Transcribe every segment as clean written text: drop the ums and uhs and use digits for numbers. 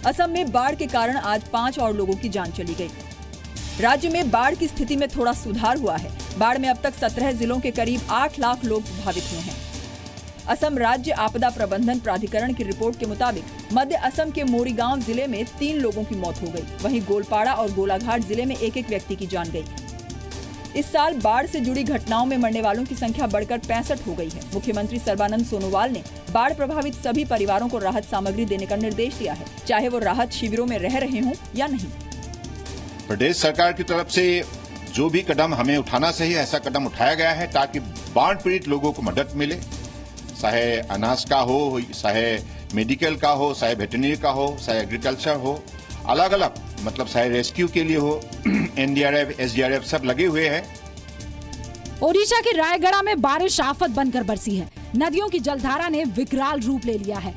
असम में बाढ़ के कारण आज 5 और लोगों की जान चली गई। राज्य में बाढ़ की स्थिति में थोड़ा सुधार हुआ है। बाढ़ में अब तक 17 जिलों के करीब 8 लाख लोग प्रभावित हुए हैं। असम राज्य आपदा प्रबंधन प्राधिकरण की रिपोर्ट के मुताबिक मध्य असम के मोरीगांव जिले में 3 लोगों की मौत हो गई। वहीं गोलपाड़ा और गोलाघाट जिले में एक व्यक्ति की जान गई। इस साल बाढ़ से जुड़ी घटनाओं में मरने वालों की संख्या बढ़कर 65 हो गई है। मुख्यमंत्री सर्बानंद सोनोवाल ने बाढ़ प्रभावित सभी परिवारों को राहत सामग्री देने का निर्देश दिया है, चाहे वो राहत शिविरों में रह रहे हों या नहीं। प्रदेश सरकार की तरफ से जो भी कदम हमें उठाना चाहिए, ऐसा कदम उठाया गया है ताकि बाढ़ पीड़ित लोगों को मदद मिले, चाहे अनाज का हो, चाहे मेडिकल का हो, चाहे वेटरनरी का हो, चाहे एग्रीकल्चर हो, अलग अलग मतलब चाहे रेस्क्यू के लिए हो, एनडीआरएफ, एसडीआरएफ सब लगे हुए हैं। ओडिशा के रायगढ़ में बारिश आफत बनकर बरसी है। नदियों की जलधारा ने विकराल रूप ले लिया है।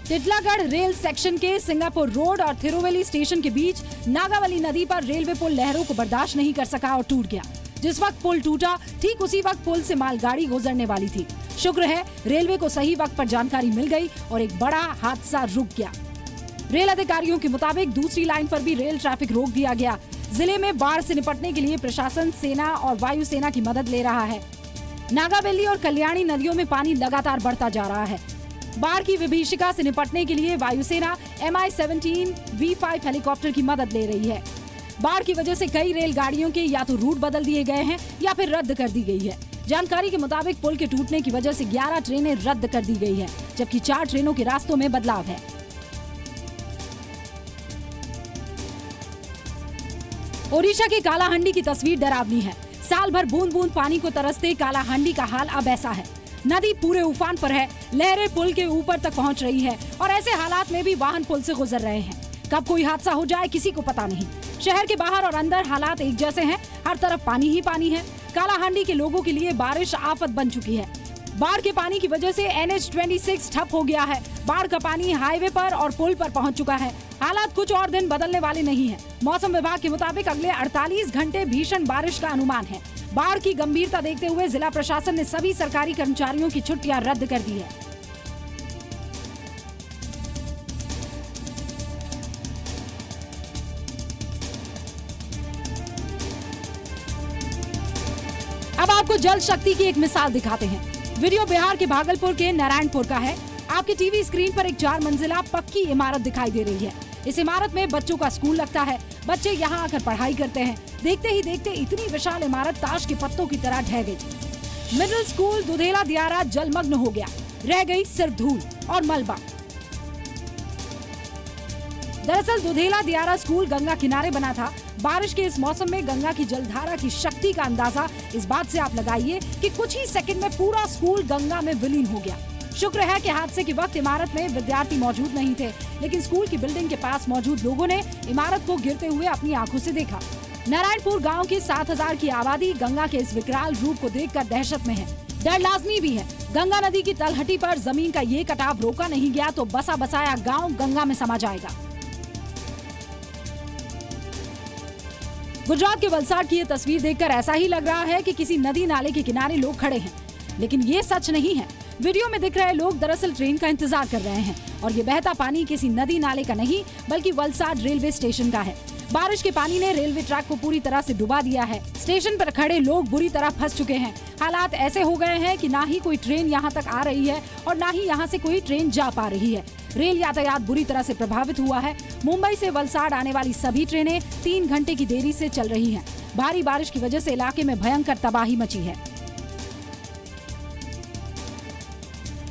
टिटलागढ़ रेल सेक्शन के सिंगापुर रोड और थिरुवेली स्टेशन के बीच नागावली नदी पर रेलवे पुल लहरों को बर्दाश्त नहीं कर सका और टूट गया। जिस वक्त पुल टूटा, ठीक उसी वक्त पुल से मालगाड़ी गुजरने वाली थी। शुक्र है रेलवे को सही वक्त पर जानकारी मिल गई और एक बड़ा हादसा रुक गया। रेल अधिकारियों के मुताबिक दूसरी लाइन पर भी रेल ट्रैफिक रोक दिया गया। जिले में बाढ़ से निपटने के लिए प्रशासन सेना और वायुसेना की मदद ले रहा है। नागावली और कल्याणी नदियों में पानी लगातार बढ़ता जा रहा है। बाढ़ की विभीषिका से निपटने के लिए वायुसेना MI-17 V5 हेलीकॉप्टर की मदद ले रही है। बाढ़ की वजह से कई रेलगाड़ियों के या तो रूट बदल दिए गए हैं या फिर रद्द कर दी गई है। जानकारी के मुताबिक पुल के टूटने की वजह से 11 ट्रेनें रद्द कर दी गई है, जबकि 4 ट्रेनों के रास्तों में बदलाव है। ओडिशा के कालाहांडी की तस्वीर डरावनी है। साल भर बूंद बूंद पानी को तरसते कालाहांडी का हाल अब ऐसा है। नदी पूरे उफान पर है, लहरें पुल के ऊपर तक पहुंच रही है और ऐसे हालात में भी वाहन पुल से गुजर रहे हैं। कब कोई हादसा हो जाए किसी को पता नहीं। शहर के बाहर और अंदर हालात एक जैसे हैं, हर तरफ पानी ही पानी है। कालाहांडी के लोगों के लिए बारिश आफत बन चुकी है। बाढ़ के पानी की वजह से NH-26 ठप हो गया है। बाढ़ का पानी हाईवे पर और पुल पर पहुंच चुका है। हालात कुछ और दिन बदलने वाले नहीं है। मौसम विभाग के मुताबिक अगले 48 घंटे भीषण बारिश का अनुमान है। बाढ़ की गंभीरता देखते हुए जिला प्रशासन ने सभी सरकारी कर्मचारियों की छुट्टियां रद्द कर दी है। अब आपको जल शक्ति की एक मिसाल दिखाते हैं। वीडियो बिहार के भागलपुर के नारायणपुर का है। आपके टीवी स्क्रीन पर एक 4 मंजिला पक्की इमारत दिखाई दे रही है। इस इमारत में बच्चों का स्कूल लगता है। बच्चे यहाँ आकर पढ़ाई करते हैं। देखते ही देखते इतनी विशाल इमारत ताश के पत्तों की तरह ढह गई। मिडिल स्कूल दुधेला दियारा जलमग्न हो गया। रह गई सिर्फ धूल और मलबा। दरअसल दुधेला दियारा स्कूल गंगा किनारे बना था। बारिश के इस मौसम में गंगा की जलधारा की शक्ति का अंदाजा इस बात से आप लगाइए कि कुछ ही सेकंड में पूरा स्कूल गंगा में विलीन हो गया। शुक्र है कि हादसे के वक्त इमारत में विद्यार्थी मौजूद नहीं थे, लेकिन स्कूल की बिल्डिंग के पास मौजूद लोगों ने इमारत को गिरते हुए अपनी आंखों से देखा। नारायणपुर गांव की 7000 की आबादी गंगा के इस विकराल रूप को देखकर दहशत में है। डर लाजमी भी है। गंगा नदी की तलहटी पर जमीन का ये कटाव रोका नहीं गया तो बसा बसाया गाँव गंगा में समा जाएगा। गुजरात के वलसाड की ये तस्वीर देखकर ऐसा ही लग रहा है कि किसी नदी नाले के किनारे लोग खड़े हैं, लेकिन ये सच नहीं है। वीडियो में दिख रहे लोग दरअसल ट्रेन का इंतजार कर रहे हैं और ये बहता पानी किसी नदी नाले का नहीं बल्कि वलसाड रेलवे स्टेशन का है। बारिश के पानी ने रेलवे ट्रैक को पूरी तरह से डुबा दिया है। स्टेशन पर खड़े लोग बुरी तरह फंस चुके हैं। हालात ऐसे हो गए हैं कि ना ही कोई ट्रेन यहाँ तक आ रही है और ना ही यहाँ से कोई ट्रेन जा पा रही है। रेल यातायात बुरी तरह से प्रभावित हुआ है। मुंबई से वलसाड आने वाली सभी ट्रेनें 3 घंटे की देरी से चल रही हैं। भारी बारिश की वजह से इलाके में भयंकर तबाही मची है।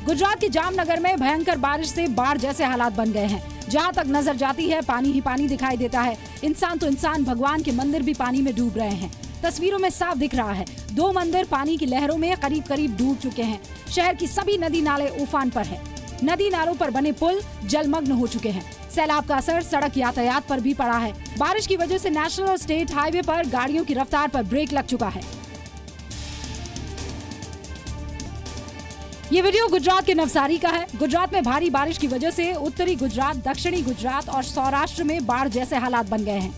गुजरात के जामनगर में भयंकर बारिश से बाढ़ जैसे हालात बन गए हैं। जहाँ तक नजर जाती है पानी ही पानी दिखाई देता है। इंसान तो इंसान, भगवान के मंदिर भी पानी में डूब रहे हैं। तस्वीरों में साफ दिख रहा है 2 मंदिर पानी की लहरों में करीब करीब डूब चुके हैं। शहर की सभी नदी नाले उफान पर है। नदी नालों पर बने पुल जलमग्न हो चुके हैं। सैलाब का असर सड़क यातायात पर भी पड़ा है। बारिश की वजह से नेशनल और स्टेट हाईवे पर गाड़ियों की रफ्तार पर ब्रेक लग चुका है। ये वीडियो गुजरात के नवसारी का है। गुजरात में भारी बारिश की वजह से उत्तरी गुजरात, दक्षिणी गुजरात और सौराष्ट्र में बाढ़ जैसे हालात बन गए हैं।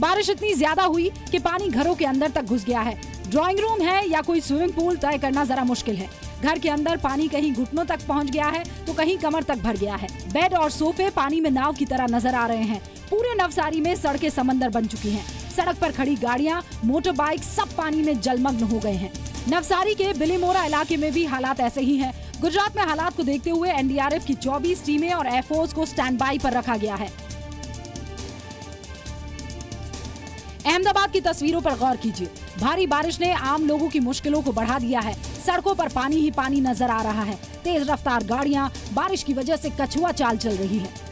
बारिश इतनी ज्यादा हुई कि पानी घरों के अंदर तक घुस गया है। ड्राइंग रूम है या कोई स्विमिंग पूल तय करना जरा मुश्किल है। घर के अंदर पानी कहीं घुटनों तक पहुंच गया है तो कहीं कमर तक भर गया है। बेड और सोफे पानी में नाव की तरह नजर आ रहे हैं। पूरे नवसारी में सड़कें समंदर बन चुकी हैं। सड़क पर खड़ी गाड़ियां, मोटर बाइक सब पानी में जलमग्न हो गए हैं। नवसारी के बिलीमोरा इलाके में भी हालात ऐसे ही हैं। गुजरात में हालात को देखते हुए एनडीआरएफ की 24 टीमें और एयरफोर्स को स्टैंड बाई पर रखा गया है। अहमदाबाद की तस्वीरों पर गौर कीजिए। भारी बारिश ने आम लोगों की मुश्किलों को बढ़ा दिया है। सड़कों पर पानी ही पानी नजर आ रहा है। तेज रफ्तार गाड़ियां बारिश की वजह से कछुआ चाल चल रही है।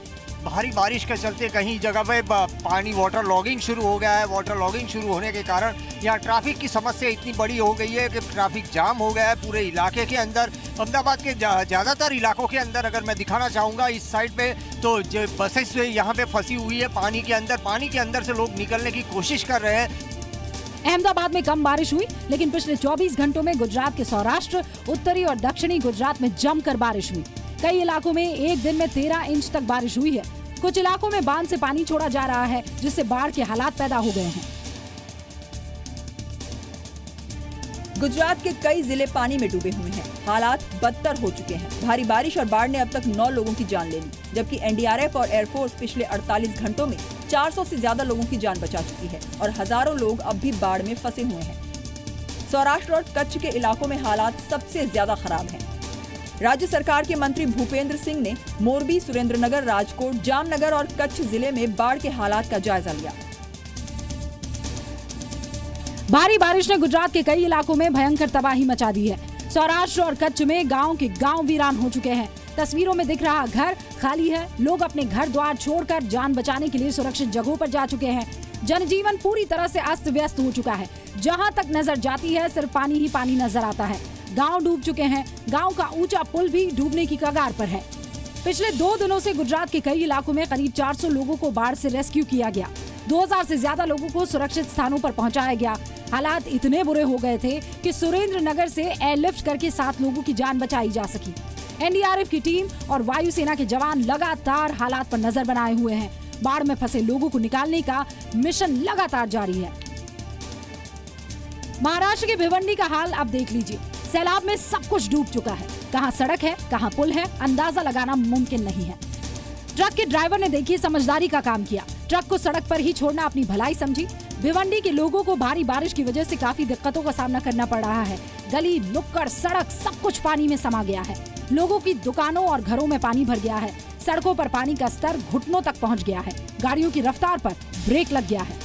भारी बारिश के चलते कहीं जगह पे पानी वाटर लॉगिंग शुरू हो गया है। वाटर लॉगिंग शुरू होने के कारण यहाँ ट्रैफिक की समस्या इतनी बड़ी हो गई है कि ट्रैफिक जाम हो गया है पूरे इलाके के अंदर। अहमदाबाद के ज़्यादातर इलाकों के अंदर अगर मैं दिखाना चाहूँगा इस साइड पे तो जो बसेस यहाँ पे फंसी हुई है पानी के अंदर से लोग निकलने की कोशिश कर रहे हैं। अहमदाबाद में कम बारिश हुई, लेकिन पिछले 24 घंटों में गुजरात के सौराष्ट्र, उत्तरी और दक्षिणी गुजरात में जमकर बारिश हुई। कई इलाकों में एक दिन में 13 इंच तक बारिश हुई है। कुछ इलाकों में बांध से पानी छोड़ा जा रहा है, जिससे बाढ़ के हालात पैदा हो गए हैं। गुजरात के कई जिले पानी में डूबे हुए हैं। हालात बदतर हो चुके हैं। भारी बारिश और बाढ़ ने अब तक 9 लोगों की जान ले ली, जबकि एनडीआरएफ और एयरफोर्स पिछले 48 घंटों में 400 से ज्यादा लोगों की जान बचा चुकी है और हजारों लोग अब भी बाढ़ में फंसे हुए हैं। सौराष्ट्र और कच्छ के इलाकों में हालात सबसे ज्यादा खराब हैं। राज्य सरकार के मंत्री भूपेंद्र सिंह ने मोरबी, सुरेंद्रनगर, राजकोट, जामनगर और कच्छ जिले में बाढ़ के हालात का जायजा लिया। भारी बारिश ने गुजरात के कई इलाकों में भयंकर तबाही मचा दी है। सौराष्ट्र और कच्छ में गांव के गांव वीरान हो चुके हैं। तस्वीरों में दिख रहा घर खाली है। लोग अपने घर द्वार छोड़कर जान बचाने के लिए सुरक्षित जगहों पर जा चुके हैं। जनजीवन पूरी तरह से अस्त व्यस्त हो चुका है। जहां तक नजर जाती है सिर्फ पानी ही पानी नजर आता है। गांव डूब चुके हैं। गांव का ऊंचा पुल भी डूबने की कगार पर है। पिछले 2 दिनों से गुजरात के कई इलाकों में करीब 400 लोगों को बाढ़ से रेस्क्यू किया गया। 2000 से ज्यादा लोगों को सुरक्षित स्थानों पर पहुंचाया गया। हालात इतने बुरे हो गए थे कि सुरेंद्रनगर से एयरलिफ्ट करके 7 लोगों की जान बचाई जा सकी। एनडीआरएफ की टीम और वायुसेना के जवान लगातार हालात पर नजर बनाए हुए हैं। बाढ़ में फंसे लोगों को निकालने का मिशन लगातार जारी है। महाराष्ट्र के भिवंडी का हाल अब देख लीजिए। सैलाब में सब कुछ डूब चुका है। कहां सड़क है, कहां पुल है, अंदाजा लगाना मुमकिन नहीं है। ट्रक के ड्राइवर ने देखिए समझदारी का काम किया। ट्रक को सड़क पर ही छोड़ना अपनी भलाई समझी। भिवंडी के लोगों को भारी बारिश की वजह से काफी दिक्कतों का सामना करना पड़ रहा है। गली, नुक्कड़, सड़क सब कुछ पानी में समा गया है। लोगों की दुकानों और घरों में पानी भर गया है। सड़कों पर पानी का स्तर घुटनों तक पहुंच गया है। गाड़ियों की रफ्तार पर ब्रेक लग गया है।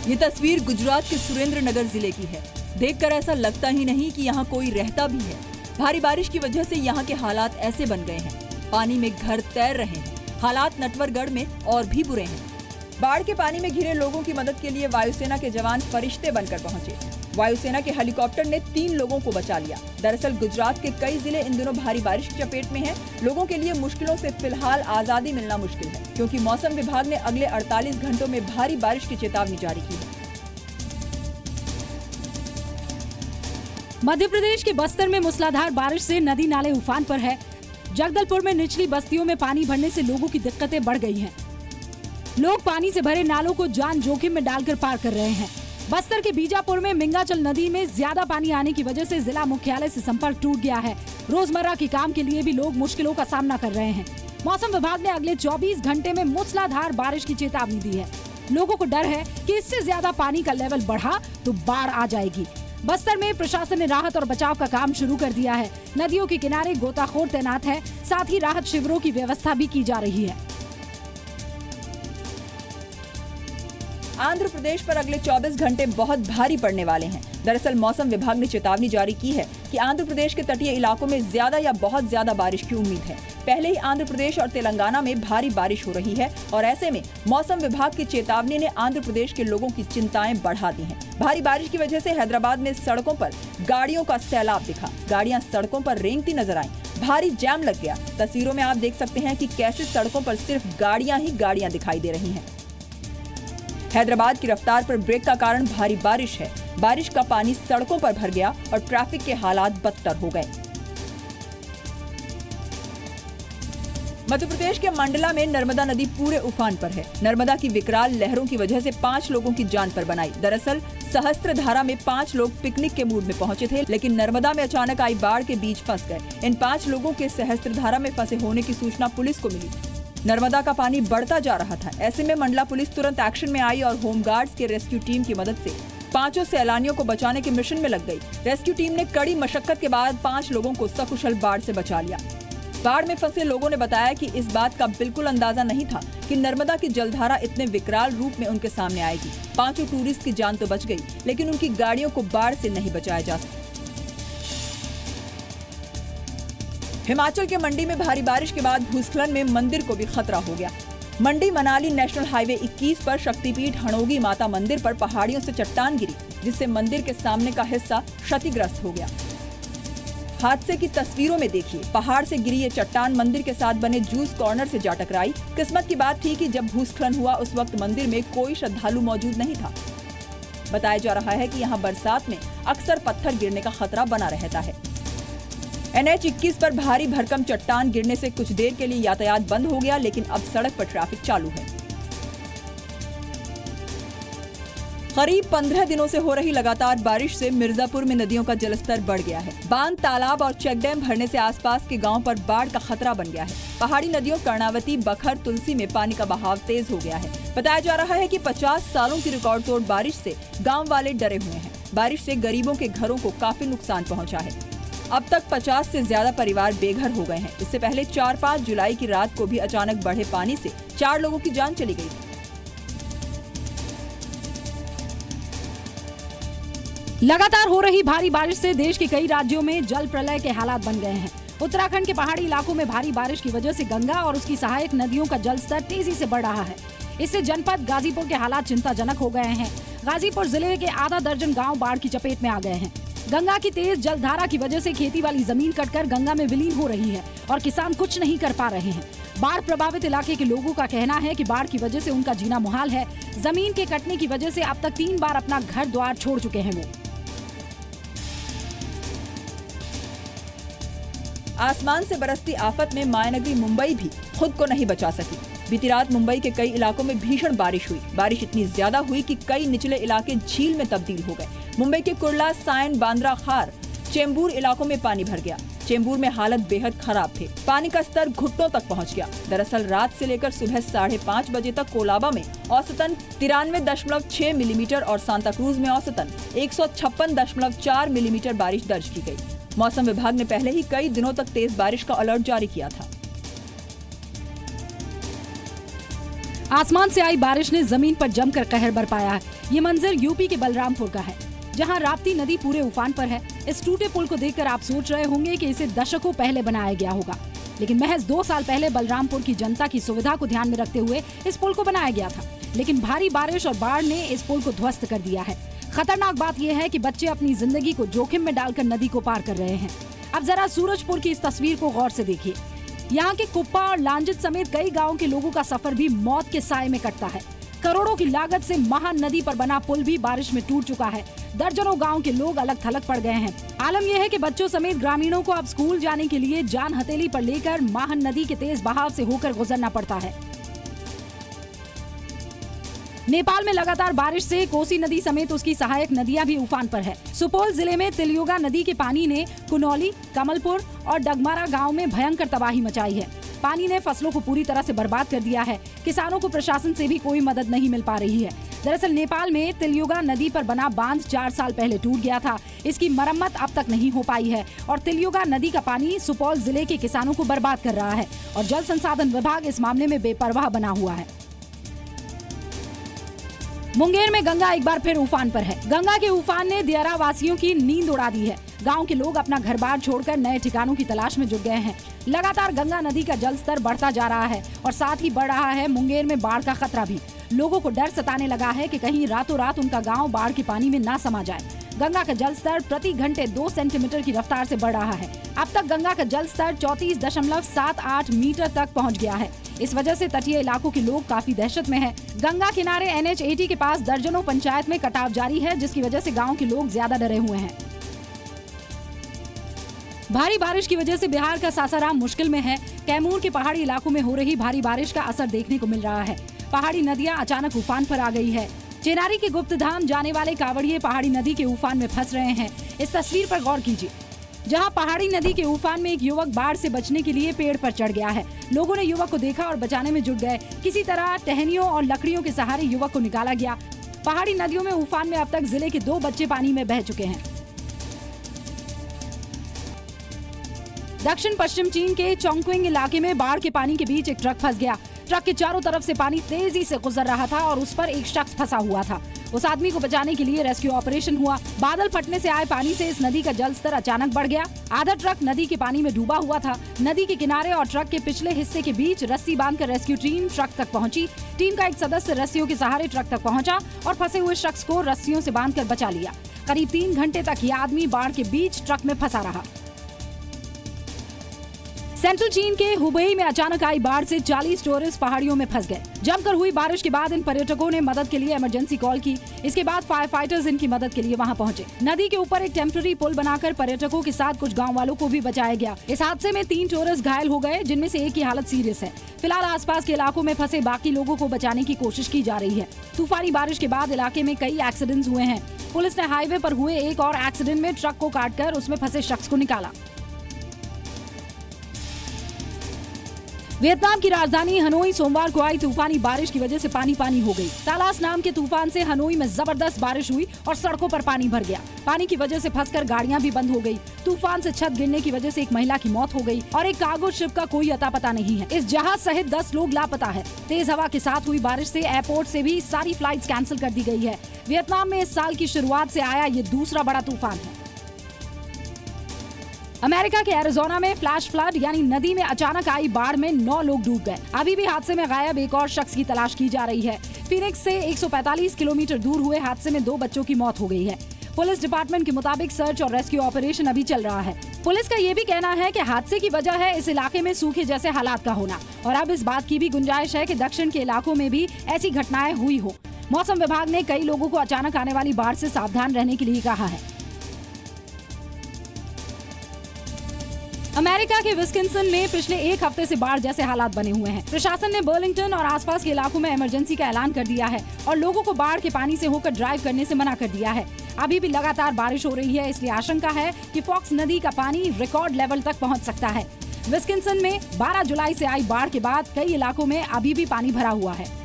ये तस्वीर गुजरात के सुरेंद्रनगर जिले की है। देखकर ऐसा लगता ही नहीं कि यहाँ कोई रहता भी है। भारी बारिश की वजह से यहाँ के हालात ऐसे बन गए हैं। पानी में घर तैर रहे हैं। हालात नटवरगढ़ में और भी बुरे हैं। बाढ़ के पानी में घिरे लोगों की मदद के लिए वायुसेना के जवान फरिश्ते बनकर पहुंचे। वायुसेना के हेलीकॉप्टर ने 3 लोगों को बचा लिया। दरअसल गुजरात के कई जिले इन दिनों भारी बारिश की चपेट में हैं। लोगों के लिए मुश्किलों से फिलहाल आजादी मिलना मुश्किल है, क्योंकि मौसम विभाग ने अगले 48 घंटों में भारी बारिश की चेतावनी जारी की है। मध्य प्रदेश के बस्तर में मूसलाधार बारिश से नदी नाले उफान पर है। जगदलपुर में निचली बस्तियों में पानी भरने से लोगों की दिक्कतें बढ़ गई हैं। लोग पानी से भरे नालों को जान जोखिम में डालकर पार कर रहे हैं। बस्तर के बीजापुर में मिंगाचल नदी में ज्यादा पानी आने की वजह से जिला मुख्यालय से संपर्क टूट गया है। रोजमर्रा के काम के लिए भी लोग मुश्किलों का सामना कर रहे हैं। मौसम विभाग ने अगले 24 घंटे में मूसलाधार बारिश की चेतावनी दी है। लोगों को डर है कि इससे ज्यादा पानी का लेवल बढ़ा तो बाढ़ आ जाएगी। बस्तर में प्रशासन ने राहत और बचाव का काम शुरू कर दिया है। नदियों के किनारे गोताखोर तैनात है। साथ ही राहत शिविरों की व्यवस्था भी की जा रही है। आंध्र प्रदेश पर अगले 24 घंटे बहुत भारी पड़ने वाले हैं। दरअसल मौसम विभाग ने चेतावनी जारी की है कि आंध्र प्रदेश के तटीय इलाकों में ज्यादा या बहुत ज्यादा बारिश की उम्मीद है। पहले ही आंध्र प्रदेश और तेलंगाना में भारी बारिश हो रही है और ऐसे में मौसम विभाग की चेतावनी ने आंध्र प्रदेश के लोगों की चिंताएं बढ़ा दी हैं। भारी बारिश की वजह से हैदराबाद में सड़कों पर गाड़ियों का सैलाब दिखा। गाड़ियां सड़कों पर रेंगती नजर आईं। भारी जाम लग गया। तस्वीरों में आप देख सकते हैं कि कैसे सड़कों पर सिर्फ गाड़ियां ही गाड़ियां दिखाई दे रही हैं। हैदराबाद की रफ्तार पर ब्रेक का कारण भारी बारिश है। बारिश का पानी सड़कों पर भर गया और ट्रैफिक के हालात बदतर हो गए। मध्य प्रदेश के मंडला में नर्मदा नदी पूरे उफान पर है। नर्मदा की विकराल लहरों की वजह से 5 लोगों की जान पर बनाई। दरअसल सहस्त्रधारा में 5 लोग पिकनिक के मूड में पहुंचे थे, लेकिन नर्मदा में अचानक आई बाढ़ के बीच फंस गए। इन 5 लोगों के सहस्त्रधारा में फंसे होने की सूचना पुलिस को मिली। नर्मदा का पानी बढ़ता जा रहा था। ऐसे में मंडला पुलिस तुरंत एक्शन में आई और होमगार्ड्स के रेस्क्यू टीम की मदद से 5 सैलानियों को बचाने के मिशन में लग गई। रेस्क्यू टीम ने कड़ी मशक्कत के बाद 5 लोगों को सकुशल बाढ़ से बचा लिया। बाढ़ में फंसे लोगों ने बताया कि इस बात का बिल्कुल अंदाजा नहीं था कि नर्मदा की जलधारा इतने विकराल रूप में उनके सामने आएगी। 5 टूरिस्ट की जान तो बच गई, लेकिन उनकी गाड़ियों को बाढ़ से नहीं बचाया जा सका। हिमाचल के मंडी में भारी बारिश के बाद भूस्खलन में मंदिर को भी खतरा हो गया। मंडी मनाली नेशनल हाईवे 21 पर शक्तिपीठ हणोगी माता मंदिर पर पहाड़ियों से चट्टान गिरी, जिससे मंदिर के सामने का हिस्सा क्षतिग्रस्त हो गया। हादसे की तस्वीरों में देखिए, पहाड़ से गिरी ये चट्टान मंदिर के साथ बने जूस कॉर्नर से जा टकराई। किस्मत की बात थी कि जब भूस्खलन हुआ उस वक्त मंदिर में कोई श्रद्धालु मौजूद नहीं था। बताया जा रहा है कि यहाँ बरसात में अक्सर पत्थर गिरने का खतरा बना रहता है। NH 21 पर भारी भरकम चट्टान गिरने से कुछ देर के लिए यातायात बंद हो गया, लेकिन अब सड़क पर ट्रैफिक चालू है। करीब 15 दिनों से हो रही लगातार बारिश से मिर्जापुर में नदियों का जलस्तर बढ़ गया है। बांध, तालाब और चेक डैम भरने से आसपास के गांव पर बाढ़ का खतरा बन गया है। पहाड़ी नदियों कर्णावती, बखर, तुलसी में पानी का बहाव तेज हो गया है। बताया जा रहा है कि 50 सालों की रिकॉर्ड तोड़ बारिश से गाँव वाले डरे हुए हैं। बारिश से गरीबों के घरों को काफी नुकसान पहुँचा है। अब तक 50 से ज्यादा परिवार बेघर हो गए हैं। इससे पहले 4-5 जुलाई की रात को भी अचानक बढ़े पानी से 4 लोगों की जान चली गई। लगातार हो रही भारी बारिश से देश के कई राज्यों में जल प्रलय के हालात बन गए हैं। उत्तराखंड के पहाड़ी इलाकों में भारी बारिश की वजह से गंगा और उसकी सहायक नदियों का जलस्तर तेजी से बढ़ रहा है। इससे जनपद गाजीपुर के हालात चिंताजनक हो गए हैं। गाजीपुर जिले के आधा दर्जन गाँव बाढ़ की चपेट में आ गए हैं। गंगा की तेज जलधारा की वजह से खेती वाली जमीन कटकर गंगा में विलीन हो रही है और किसान कुछ नहीं कर पा रहे हैं। बाढ़ प्रभावित इलाके के लोगों का कहना है कि बाढ़ की वजह से उनका जीना मुहाल है। जमीन के कटने की वजह से अब तक 3 बार अपना घर द्वार छोड़ चुके हैं वो। आसमान से बरसती आफत में मायानगरी मुंबई भी खुद को नहीं बचा सकी। बीती रात मुंबई के कई इलाकों में भीषण बारिश हुई। बारिश इतनी ज्यादा हुई कि कई निचले इलाके झील में तब्दील हो गए। मुंबई के कुर्ला, सायन, बांद्रा खार, चेंबूर इलाकों में पानी भर गया। चेंबूर में हालत बेहद खराब थे। पानी का स्तर घुटनों तक पहुंच गया। दरअसल रात से लेकर सुबह 5:30 बजे तक कोलाबा में औसतन 93.6 मिलीमीटर और सांता क्रूज में औसतन 156.4 मिलीमीटर बारिश दर्ज की गई। मौसम विभाग ने पहले ही कई दिनों तक तेज बारिश का अलर्ट जारी किया था। आसमान से आई बारिश ने जमीन पर जमकर कहर बरपाया है। ये मंजर यूपी के बलरामपुर का है, जहां राप्ती नदी पूरे उफान पर है। इस टूटे पुल को देखकर आप सोच रहे होंगे कि इसे दशकों पहले बनाया गया होगा, लेकिन महज 2 साल पहले बलरामपुर की जनता की सुविधा को ध्यान में रखते हुए इस पुल को बनाया गया था। लेकिन भारी बारिश और बाढ़ ने इस पुल को ध्वस्त कर दिया है। खतरनाक बात यह है कि बच्चे अपनी जिंदगी को जोखिम में डालकर नदी को पार कर रहे हैं। अब जरा सूरजपुर की इस तस्वीर को गौर से देखिए। यहाँ के कुप्पा और लांजित समेत कई गाँव के लोगों का सफर भी मौत के साए में कटता है। करोड़ों की लागत से महान नदी पर बना पुल भी बारिश में टूट चुका है। दर्जनों गांव के लोग अलग थलग पड़ गए हैं। आलम यह है कि बच्चों समेत ग्रामीणों को अब स्कूल जाने के लिए जान हथेली पर लेकर महान नदी के तेज बहाव से होकर गुजरना पड़ता है। नेपाल में लगातार बारिश से कोसी नदी समेत उसकी सहायक नदियां भी उफान पर है। सुपौल जिले में तिलयुगा नदी के पानी ने कुनौली, कमलपुर और डगमारा गांव में भयंकर तबाही मचाई है। पानी ने फसलों को पूरी तरह से बर्बाद कर दिया है। किसानों को प्रशासन से भी कोई मदद नहीं मिल पा रही है। दरअसल नेपाल में तिलयुगा नदी पर बना बांध 4 साल पहले टूट गया था। इसकी मरम्मत अब तक नहीं हो पाई है और तिलयुगा नदी का पानी सुपौल जिले के किसानों को बर्बाद कर रहा है और जल संसाधन विभाग इस मामले में बेपरवाह बना हुआ है। मुंगेर में गंगा एक बार फिर उफान पर है। गंगा के उफान ने दियारा वासियों की नींद उड़ा दी है। गांव के लोग अपना घर बार छोड़कर नए ठिकानों की तलाश में जुट गए हैं। लगातार गंगा नदी का जल स्तर बढ़ता जा रहा है और साथ ही बढ़ रहा है मुंगेर में बाढ़ का खतरा भी। लोगों को डर सताने लगा है कि कहीं रातों रात उनका गांव बाढ़ के पानी में ना समा जाए। गंगा का जल स्तर प्रति घंटे 2 सेंटीमीटर की रफ्तार से बढ़ रहा है। अब तक गंगा का जल स्तर 34.78 मीटर तक पहुंच गया है। इस वजह से तटीय इलाकों के लोग काफी दहशत में हैं। गंगा किनारे NH 80 के पास दर्जनों पंचायत में कटाव जारी है, जिसकी वजह से गाँव के लोग ज्यादा डरे हुए हैं। भारी बारिश की वजह से बिहार का सासाराम मुश्किल में है। कैमूर के पहाड़ी इलाकों में हो रही भारी बारिश का असर देखने को मिल रहा है। पहाड़ी नदियां अचानक उफान पर आ गई है। चेनारी के गुप्त धाम जाने वाले कांवड़िये पहाड़ी नदी के उफान में फंस रहे हैं। इस तस्वीर पर गौर कीजिए, जहां पहाड़ी नदी के उफान में एक युवक बाढ़ से बचने के लिए पेड़ पर चढ़ गया है। लोगों ने युवक को देखा और बचाने में जुट गए। किसी तरह टहनियों और लकड़ियों के सहारे युवक को निकाला गया। पहाड़ी नदियों में उफान में अब तक जिले के 2 बच्चे पानी में बह चुके हैं। दक्षिण पश्चिम चीन के चोंगक्विंग इलाके में बाढ़ के पानी के बीच एक ट्रक फंस गया। ट्रक के चारों तरफ से पानी तेजी से गुजर रहा था और उस पर एक शख्स फंसा हुआ था। उस आदमी को बचाने के लिए रेस्क्यू ऑपरेशन हुआ। बादल फटने से आए पानी से इस नदी का जलस्तर अचानक बढ़ गया। आधा ट्रक नदी के पानी में डूबा हुआ था। नदी के किनारे और ट्रक के पिछले हिस्से के बीच रस्सी बांधकर रेस्क्यू टीम ट्रक तक पहुंची। टीम का एक सदस्य रस्सियों के सहारे ट्रक तक पहुंचा और फंसे हुए शख्स को रस्सियों से बांधकर बचा लिया। करीब 3 घंटे तक यह आदमी बाढ़ के बीच ट्रक में फंसा रहा। सेंट्रल चीन के हुबेई में अचानक आई बाढ़ से 40 टूरिस्ट पहाड़ियों में फंस गए। जमकर हुई बारिश के बाद इन पर्यटकों ने मदद के लिए इमरजेंसी कॉल की। इसके बाद फायर फाइटर्स इनकी मदद के लिए वहां पहुंचे। नदी के ऊपर एक टेम्पररी पुल बनाकर पर्यटकों के साथ कुछ गांव वालों को भी बचाया गया। इस हादसे में 3 टूरिस्ट घायल हो गए, जिनमें से एक की हालत सीरियस है। फिलहाल आसपास के इलाकों में फंसे बाकी लोगों को बचाने की कोशिश की जा रही है। तूफानी बारिश के बाद इलाके में कई एक्सीडेंट्स हुए हैं। पुलिस ने हाईवे पर हुए एक और एक्सीडेंट में ट्रक को काटकर उसमें फंसे शख्स को निकाला। वियतनाम की राजधानी हनोई सोमवार को आई तूफानी बारिश की वजह से पानी पानी हो गई। तालास नाम के तूफान से हनोई में जबरदस्त बारिश हुई और सड़कों पर पानी भर गया। पानी की वजह से फंसकर गाड़ियां भी बंद हो गई। तूफान से छत गिरने की वजह से एक महिला की मौत हो गई और एक कार्गो शिप का कोई अता पता नहीं है। इस जहाज सहित 10 लोग लापता है। तेज हवा के साथ हुई बारिश से एयरपोर्ट से भी सारी फ्लाइट्स कैंसिल कर दी गई है। वियतनाम में इस साल की शुरुआत से आया ये दूसरा बड़ा तूफान है। अमेरिका के एरिजोना में फ्लैश फ्लड यानी नदी में अचानक आई बाढ़ में 9 लोग डूब गए। अभी भी हादसे में गायब एक और शख्स की तलाश की जा रही है। फीनिक्स से 145 किलोमीटर दूर हुए हादसे में 2 बच्चों की मौत हो गई है। पुलिस डिपार्टमेंट के मुताबिक सर्च और रेस्क्यू ऑपरेशन अभी चल रहा है। पुलिस का ये भी कहना है कि हादसे की वजह है इस इलाके में सूखे जैसे हालात का होना और अब इस बात की भी गुंजाइश है कि दक्षिण के इलाकों में भी ऐसी घटनाएं हुई हो। मौसम विभाग ने कई लोगों को अचानक आने वाली बाढ़ से सावधान रहने के लिए कहा है। अमेरिका के विस्कन्सिन में पिछले 1 हफ्ते से बाढ़ जैसे हालात बने हुए हैं। प्रशासन ने बर्लिंगटन और आसपास के इलाकों में इमरजेंसी का ऐलान कर दिया है और लोगों को बाढ़ के पानी से होकर ड्राइव करने से मना कर दिया है। अभी भी लगातार बारिश हो रही है, इसलिए आशंका है कि फॉक्स नदी का पानी रिकॉर्ड लेवल तक पहुंच सकता है। विस्कन्सिन में 12 जुलाई से आई बाढ़ के बाद कई इलाकों में अभी भी पानी भरा हुआ है।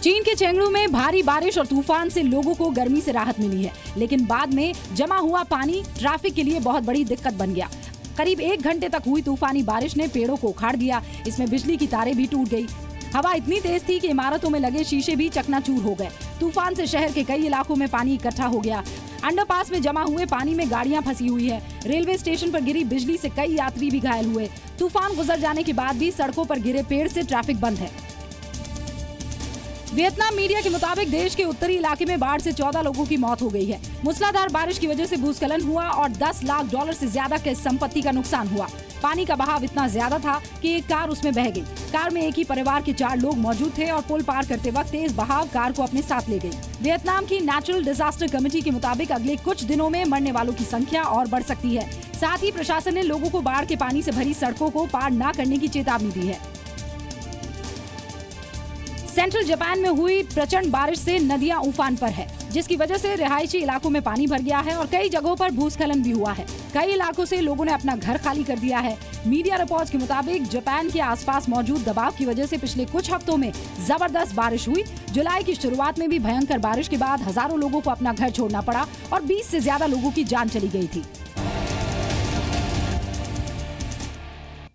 चीन के चेंगडू में भारी बारिश और तूफान से लोगों को गर्मी से राहत मिली है, लेकिन बाद में जमा हुआ पानी ट्रैफिक के लिए बहुत बड़ी दिक्कत बन गया। करीब 1 घंटे तक हुई तूफानी बारिश ने पेड़ों को उखाड़ दिया। इसमें बिजली की तारें भी टूट गई। हवा इतनी तेज थी कि इमारतों में लगे शीशे भी चकनाचूर हो गए। तूफान से शहर के कई इलाकों में पानी इकट्ठा हो गया। अंडरपास में जमा हुए पानी में गाड़ियां फंसी हुई है। रेलवे स्टेशन पर गिरी बिजली से कई यात्री भी घायल हुए। तूफान गुजर जाने के बाद भी सड़कों पर गिरे पेड़ से ट्रैफिक बंद है। वियतनाम मीडिया के मुताबिक देश के उत्तरी इलाके में बाढ़ से 14 लोगों की मौत हो गई है। मूसलाधार बारिश की वजह से भूस्खलन हुआ और $10 लाख से ज्यादा के संपत्ति का नुकसान हुआ। पानी का बहाव इतना ज्यादा था कि एक कार उसमें बह गई। कार में एक ही परिवार के 4 लोग मौजूद थे और पुल पार करते वक्त तेज बहाव कार को अपने साथ ले गई। वियतनाम की नेचुरल डिजास्टर कमेटी के मुताबिक अगले कुछ दिनों में मरने वालों की संख्या और बढ़ सकती है। साथ ही प्रशासन ने लोगों को बाढ़ के पानी से भरी सड़कों को पार न करने की चेतावनी दी है। सेंट्रल जापान में हुई प्रचंड बारिश से नदियां उफान पर है, जिसकी वजह से रिहायशी इलाकों में पानी भर गया है और कई जगहों पर भूस्खलन भी हुआ है। कई इलाकों से लोगों ने अपना घर खाली कर दिया है। मीडिया रिपोर्ट्स के मुताबिक जापान के आसपास मौजूद दबाव की वजह से पिछले कुछ हफ्तों में जबरदस्त बारिश हुई। जुलाई की शुरुआत में भी भयंकर बारिश के बाद हजारों लोगों को अपना घर छोड़ना पड़ा और 20 से ज्यादा लोगों की जान चली गई थी।